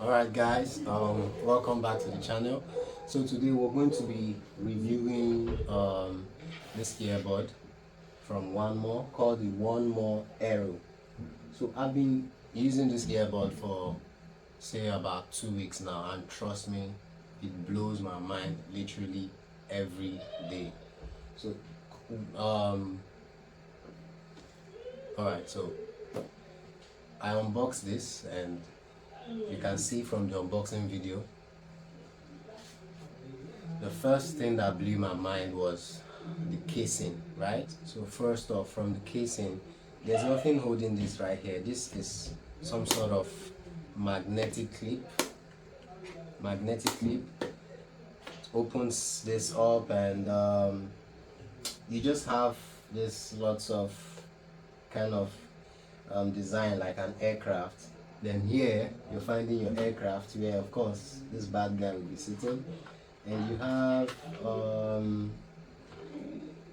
Alright guys, welcome back to the channel. So today we're going to be reviewing this earbud from 1More called the 1More Aero. So I've been using this earbud for say about 2 weeks now, and trust me, it blows my mind literally every day. So alright, so I unboxed this and you can see from the unboxing video, the first thing that blew my mind was the casing, right? So first off, from the casing, there's nothing holding this right here. This is some sort of magnetic clip. It opens this up and you just have this lots of kind of design like an aircraft. Then here you're finding your aircraft where of course this bad guy will be sitting, and you have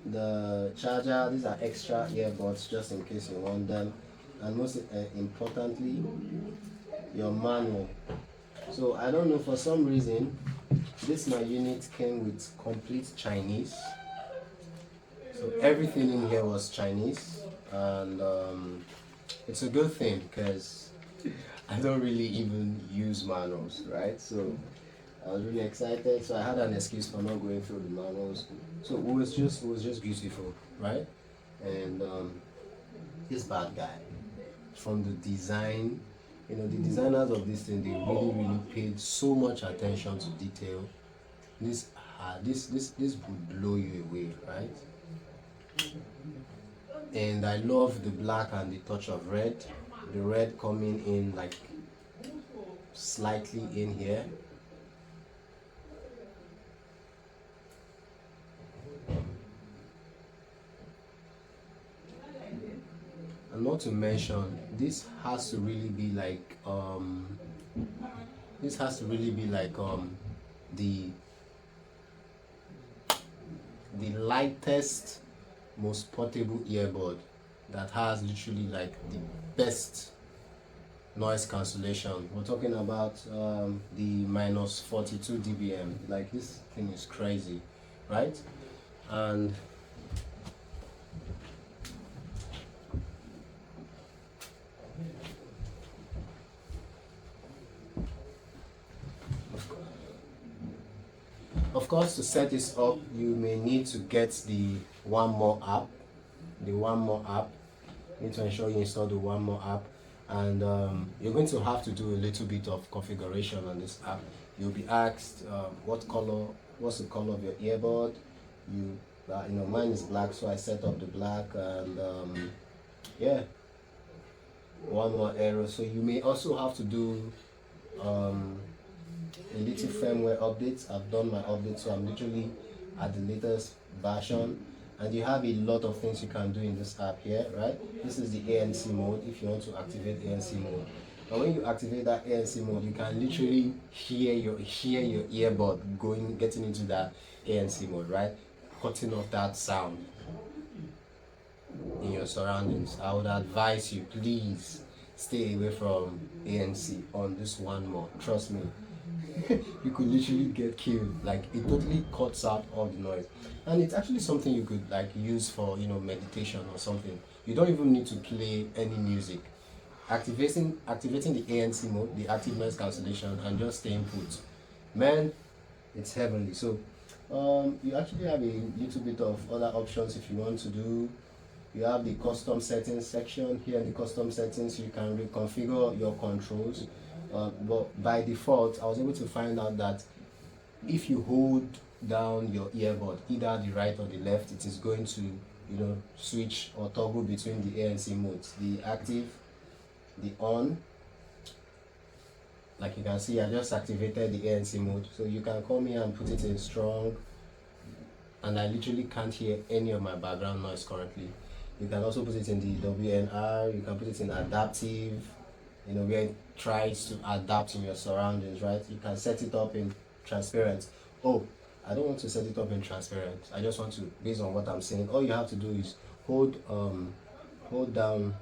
the charger. These are extra earbuds just in case you want them, and most importantly your manual. So I don't know, for some reason this my unit came with complete Chinese, so everything in here was Chinese, and it's a good thing because I don't really even use manuals, right? So I was really excited. So I had an excuse for not going through the manuals. So it was just beautiful, right? And this bad guy, from the design, the designers of this thing, they really paid so much attention to detail. This would blow you away, right? And I love the black and the touch of red. The red coming in like slightly in here. And not to mention, this has to really be like the lightest, most portable earbud that has literally like the best noise cancellation. We're talking about the minus 42 dBm. Like, this thing is crazy, right? And of course, to set this up, you may need to get the 1More app. You need to ensure you install the 1More app, and you're going to have to do a little bit of configuration on this app. You'll be asked what's the color of your earbud. Mine is black, so I set up the black, and yeah, 1More Aero. So you may also have to do a little firmware updates. I've done my update, so I'm literally at the latest version. And you have a lot of things you can do in this app here, right? This is the ANC mode if you want to activate ANC mode. And when you activate that ANC mode, you can literally hear your earbud getting into that ANC mode, right? Cutting off that sound in your surroundings. I would advise you, please stay away from ANC on this 1More. Trust me. You could literally get killed. Like, it totally cuts out all the noise, and it's actually something you could like use for meditation or something. You don't even need to play any music. Activating the ANC mode, the active noise cancellation, and just staying put, man, it's heavenly. So you actually have a little bit of other options if you want to do. You have the custom settings section. Here in the custom settings, you can reconfigure your controls. But by default, I was able to find out that if you hold down your earbud, either the right or the left, it is going to switch or toggle between the ANC modes, the active, the on. Like you can see, I just activated the ANC mode, so you can come here and put it in strong, and I literally can't hear any of my background noise currently. You can also put it in the WNR. You can put it in adaptive, where it tries to adapt in your surroundings, right? You can set it up in transparent. Oh, I don't want to set it up in transparent. I just want to, based on what I'm saying, all you have to do is hold down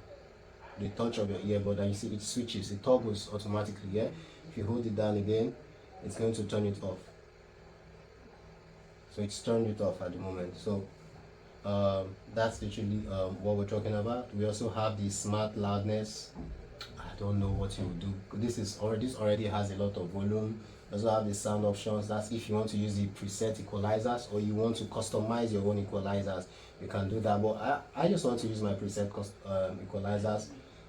the touch of your earbud, and you see it switches, it toggles automatically. Yeah, If you hold it down again, it's going to turn it off. So it's turned it off at the moment. So that's literally what we're talking about. We also have the smart loudness. I don't know what you will do. This already has a lot of volume. You also have the sound options. That's if you want to use the preset equalizers or you want to customize your own equalizers, you can do that. But I just want to use my preset equalizers.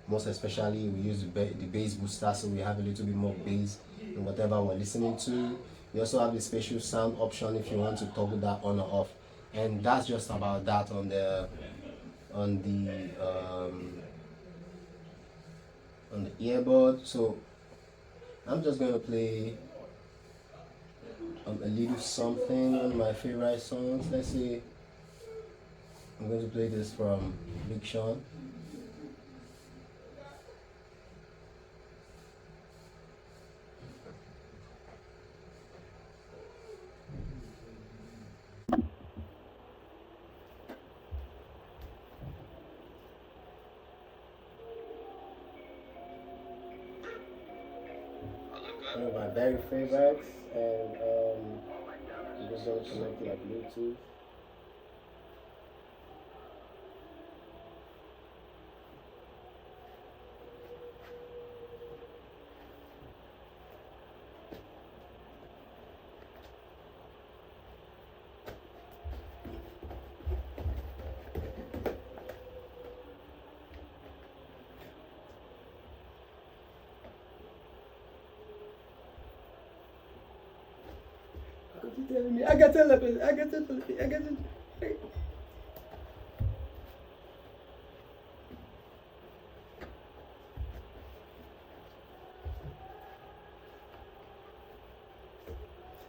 Most especially, we use the bass booster, so we have a little bit more bass in whatever we're listening to. You also have the spatial sound option if you want to toggle that on or off. And that's just about that on the earbud. So I'm just going to play a little something on my favorite songs. Let's say I'm going to play this from Big Sean. One of my very favorites, and I'm just going to connect it like Bluetooth. You telling me? I got telepathy. I got telepathy. I got telepathy.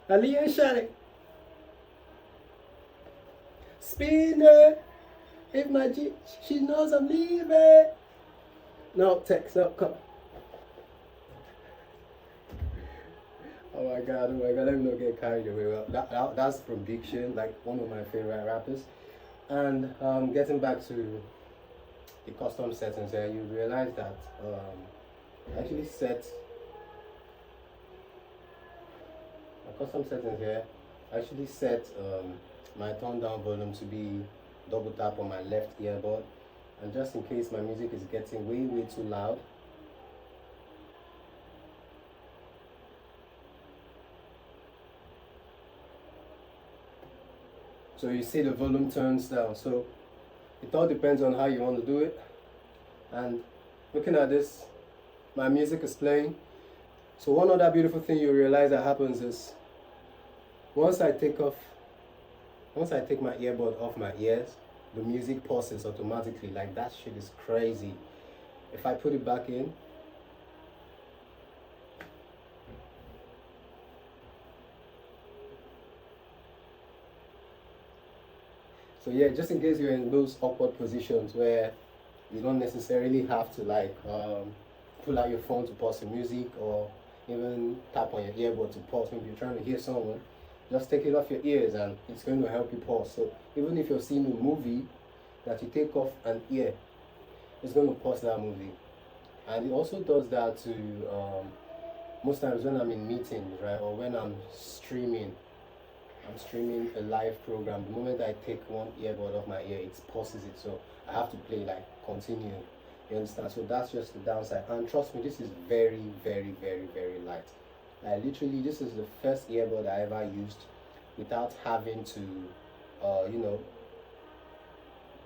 Aliyah shot it. Spinner. If my G, she knows I'm leaving. No, text, no, come. Oh my god, let me not get carried away. Well, that's from Big Sean, like one of my favorite rappers. And getting back to the custom settings here, you realize that I actually set my custom settings here. I actually set my turn down volume to be double tap on my left earbud, and just in case my music is getting way too loud, so you see the volume turns down. So it all depends on how you want to do it. And looking at this, my music is playing. So one other beautiful thing you realize that happens is once I take my earbud off my ears, the music pauses automatically. Like, that shit is crazy. If I put it back in, so yeah, just in case you're in those awkward positions where you don't necessarily have to like pull out your phone to pause the music or even tap on your earbud to pause. Maybe you're trying to hear someone, just take it off your ears and it's going to help you pause. So even if you're seeing a movie that you take off an ear, it's going to pause that movie. And it also does that to most times when I'm in meetings, right, or when I'm streaming a live program. The moment I take one earbud off my ear, it pauses it, so I have to play like continue. You understand? So that's just the downside. And trust me, this is very light. Like, literally, this is the first earbud I ever used without having to,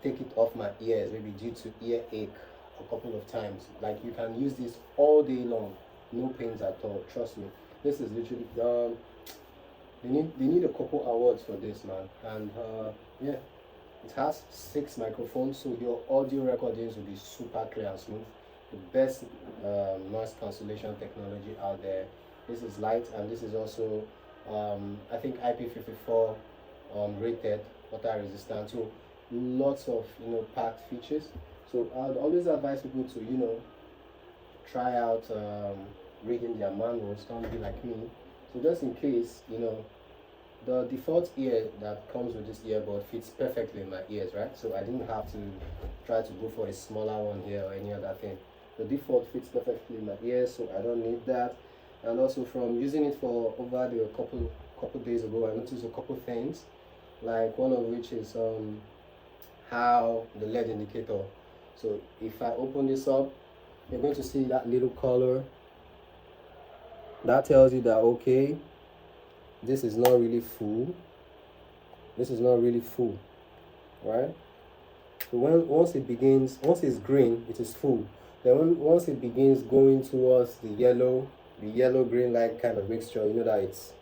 take it off my ears, maybe due to earache a couple of times. Like, you can use this all day long, no pains at all. Trust me, this is literally they need a couple awards for this, man. And yeah, it has 6 microphones, so your audio recordings will be super clear and smooth. The best noise cancellation technology out there. This is light, and this is also I think IP54 rated, water resistant. So lots of packed features. So I'd always advise people to try out reading their manuals. Don't be like me. So just in case, the default ear that comes with this earbud fits perfectly in my ears, right? So I didn't have to try to go for a smaller one here or any other thing. The default fits perfectly in my ears, so I don't need that. And also from using it for over the couple days ago, I noticed a couple things, like one of which is how the LED indicator. So if I open this up, you're going to see that little color that tells you that, okay, this is not really full. This is not really full, right? So once it's green, it is full. Then once it begins going towards the yellow green light kind of mixture, you know that it's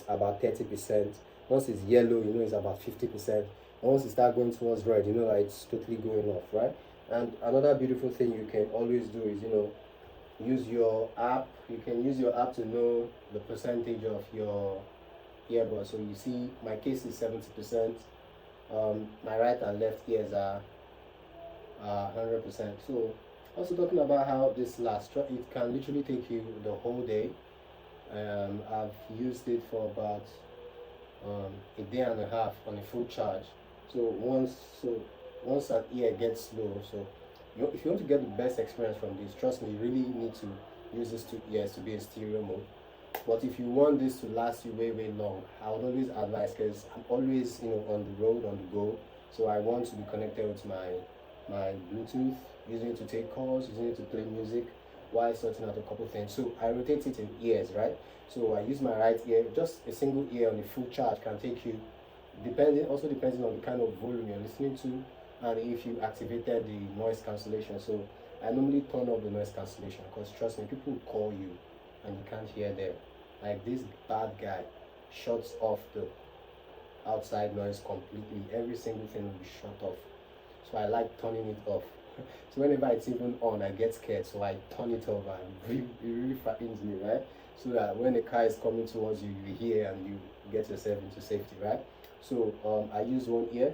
about 30%. Once it's yellow, you know it's about 50%. And once it starts going towards red, you know that it's totally going off, right? And another beautiful thing you can always do is, use your app. You can use your app to know the percentage of your earbud. So you see my case is 70%. My right and left ears are 100%. So also talking about how this lasts, it can literally take you the whole day. I've used it for about a day and a half on a full charge. So once an ear gets low, so if you want to get the best experience from this, trust me, you really need to use these two ears to be in stereo mode. But if you want this to last you way long, I would always advise, because I'm always on the road, on the go. So I want to be connected with my Bluetooth, using it to take calls, using it to play music while sorting out a couple things. So I rotate it in ears, right? So I use my right ear. Just a single ear on the full charge can take you, depending on the kind of volume you're listening to, and if you activated the noise cancellation. So I normally turn off the noise cancellation, because trust me, people will call you and you can't hear them. Like this bad guy shuts off the outside noise completely. Every single thing will be shut off. So I like turning it off. So whenever it's even on, I get scared. So I turn it off, and it really frightens me, right? So that when the car is coming towards you, you hear and you get yourself into safety, right? So I use one ear,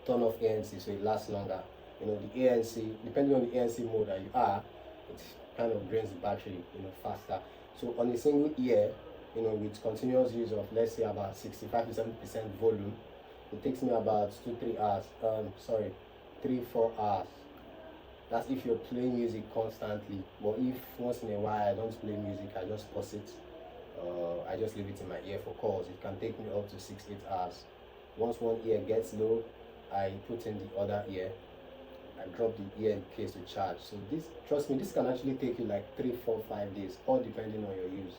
turn off ANC, so it lasts longer. The ANC, depending on the ANC mode that you are, it kind of drains the battery, faster. So on a single ear, with continuous use of, let's say, about 65 to 70% volume, it takes me about 2-3 hours. 3-4 hours. That's if you're playing music constantly. But if once in a while I don't play music, I just pause it. I just leave it in my ear for calls. It can take me up to 6-8 hours. Once one ear gets low, I put in the other ear. I drop the ear in case to charge. So this, trust me, this can actually take you like 3-4-5 days, all depending on your use.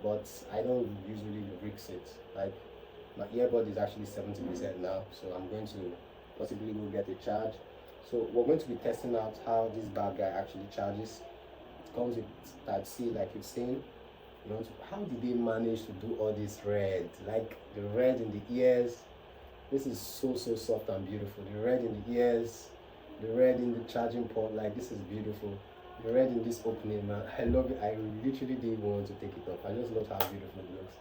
But I don't usually risk it. Like, my earbud is actually 70% now, so I'm going to possibly go get a charge. So we're going to be testing out how this bad guy actually charges. It comes with Type C, like you've seen. How did they manage to do all this red? Like the red in the ears. This is so soft and beautiful. The red in the ears, the red in the charging port. Like, this is beautiful. The red in this opening, man, I love it. I literally didn't want to take it off. I just love how beautiful it looks,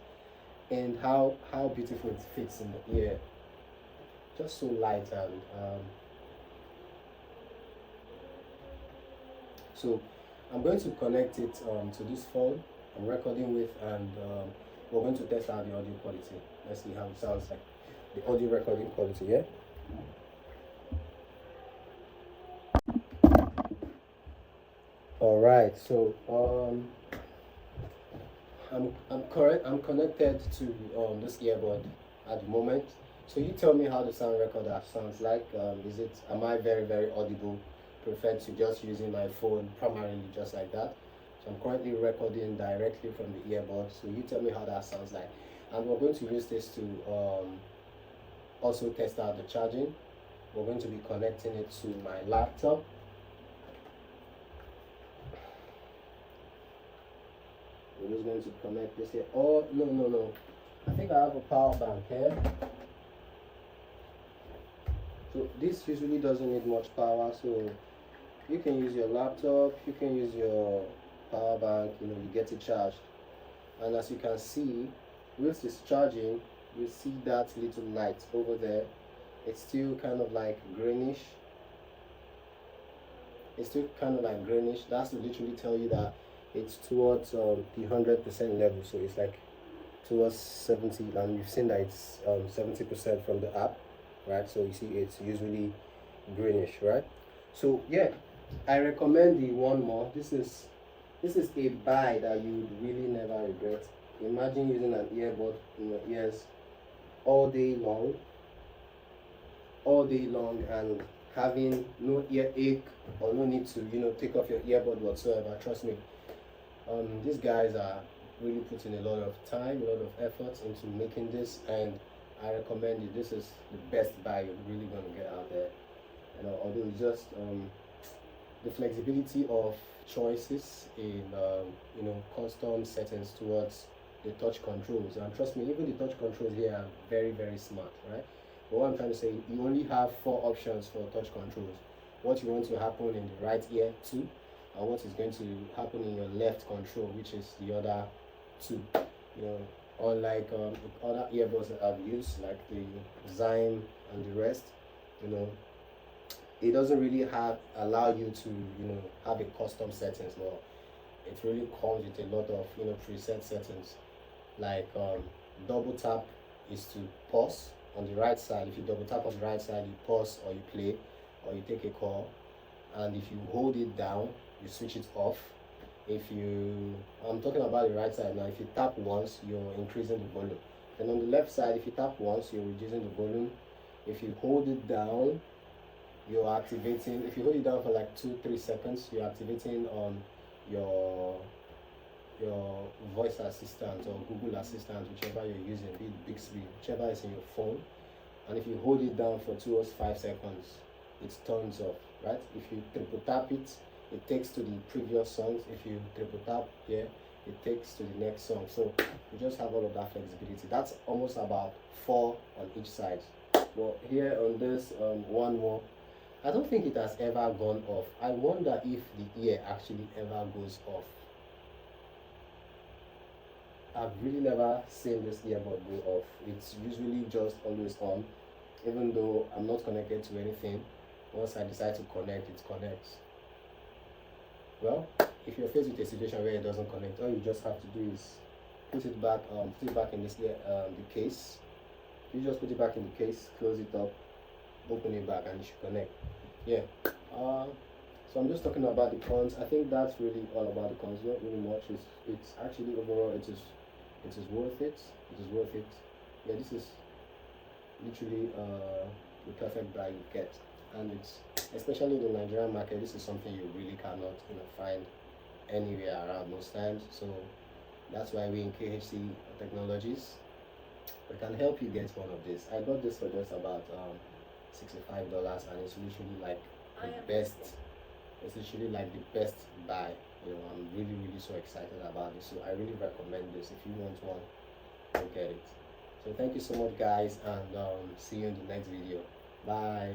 and how beautiful it fits in the ear. Just so light. And so I'm going to connect it to this phone I'm recording with, and we're going to test out the audio quality. Let's see how it sounds like, the audio recording quality. Yeah. All right. So I'm connected to this earbud at the moment. So you tell me how the sound recorder sounds like. Am I very audible? Prefer to just using my phone primarily, just like that. So I'm currently recording directly from the earbud. So you tell me how that sounds like, and we're going to use this to also test out the charging. We're going to be connecting it to my laptop. We're just going to connect this here. Oh, no. I think I have a power bank here. So this usually doesn't need much power. So you can use your laptop, you can use your power bank, you get it charged. And as you can see, whilst it's charging, you see that little light over there. It's still kind of like greenish. That's to literally tell you that it's towards the 100% level. So it's like towards 70, and you've seen that it's 70% from the app, right? So you see it's usually greenish, right? So yeah, I recommend the 1More. This is This is a buy that you would really never regret. Imagine using an earbud in your ears all day long, and having no earache or no need to take off your earbud whatsoever. Trust me, these guys are really putting a lot of time, a lot of effort into making this, and I recommend it. This is the best buy you're really gonna get out there. Although it's just the flexibility of choices in custom settings towards the touch controls, and trust me, even the touch controls here are very, very smart, right? But what I'm trying to say, you only have 4 options for touch controls: what you want to happen in the right ear, 2, and what is going to happen in your left control, which is the other 2. Unlike other earbuds that I've used, like the Zyme and the rest, it doesn't really allow you to have a custom settings. No, it really comes with a lot of preset settings, like double tap is to pause on the right side. If you double tap on the right side, you pause or you play or you take a call, and if you hold it down, you switch it off. I'm talking about the right side now. If you tap once, you're increasing the volume, and on the left side, if you tap once, you're reducing the volume. If you hold it down, you're activating. If you hold it down for like 2-3 seconds, you're activating on your voice assistant or Google Assistant, whichever you're using, be it Bixby, whichever is in your phone. And if you hold it down for 2 or 5 seconds, it turns off, right? If you triple tap it, it takes to the previous songs. If you triple tap here, it takes to the next song. So you just have all of that flexibility. That's almost about 4 on each side. But here on this 1More, I don't think it has ever gone off. I wonder if the ear actually ever goes off. I've really never seen this earbud go off. It's usually just always on, even though I'm not connected to anything. Once I decide to connect, it connects. Well, if you're faced with a situation where it doesn't connect, all you just have to do is put it back in this the case. You just put it back in the case, close it up, open it back, and it should connect. Yeah. So I'm just talking about the cons. I think that's really all about the cons. Not really much. It's actually overall it is worth it. It is worth it. Yeah, this is literally the perfect buy you get, and it's especially in the Nigerian market. This is something you really cannot find anywhere around most times. So that's why we in KHC Technologies, we can help you get one of these. I got this for just about $65, and it's literally like the best. It's literally like the best buy. I'm really, really so excited about this. So I really recommend this. If you want one, go get it. So thank you so much, guys, and see you in the next video. Bye.